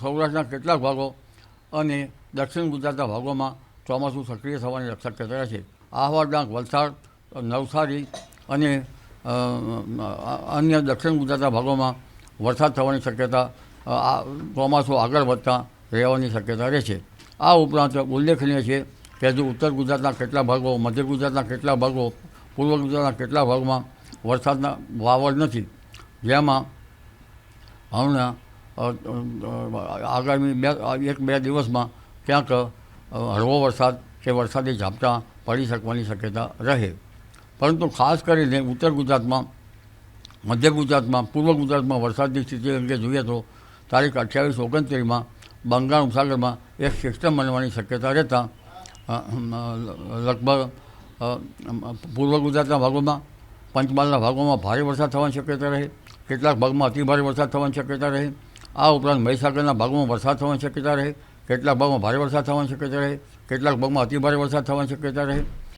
સૌરાષ્ટ્રના કેટલાક ભાગો અને દક્ષિણ ગુજરાતના ભાગોમાં ચોમાસું સક્રિય થવાની શક્યતા રહેશે. આહવા, ડાંગ, વલસાડ, નવસારી અને અન્ય દક્ષિણ ગુજરાતના ભાગોમાં વરસાદ થવાની શક્યતા ચોમાસું આગળ વધતા રહેવાની શક્યતા રહેશે. આ ઉપરાંત ઉલ્લેખનીય છે કે હજુ ઉત્તર ગુજરાતના કેટલાક ભાગો, મધ્ય ગુજરાતના કેટલાક ભાગો, પૂર્વ ગુજરાતના કેટલાક ભાગોમાં વરસાદના વાવડ નથી, જેમાં હમણાં આગામી 1-2 દિવસમાં ક્યાંક હળવો વરસાદ કે વરસાદી ઝાપટા પડી શકવાની શક્યતા રહે. પરંતુ ખાસ કરીને ઉત્તર ગુજરાતમાં, મધ્ય ગુજરાતમાં, પૂર્વ ગુજરાતમાં વરસાદની સ્થિતિ અંગે જોઈએ તો તારીખ 28-29માં બંગાળ ઉપસાગરમાં એક સિસ્ટમ બનવાની શક્યતા રહેતા લગભગ પૂર્વ ગુજરાતના ભાગોમાં, પંચમહાલના ભાગોમાં ભારે વરસાદ થવાની શક્યતા રહે. કેટલાક ભાગમાં અતિભારે વરસાદ થવાની શક્યતા રહે. આ ઉપરાંત મહીસાગરના ભાગોમાં વરસાદ થવાની શક્યતા રહે. કેટલાક ભાગમાં ભારે વરસાદ થવાની શક્યતા રહે. કેટલાક ભાગમાં અતિભારે વરસાદ થવાની શક્યતા રહે.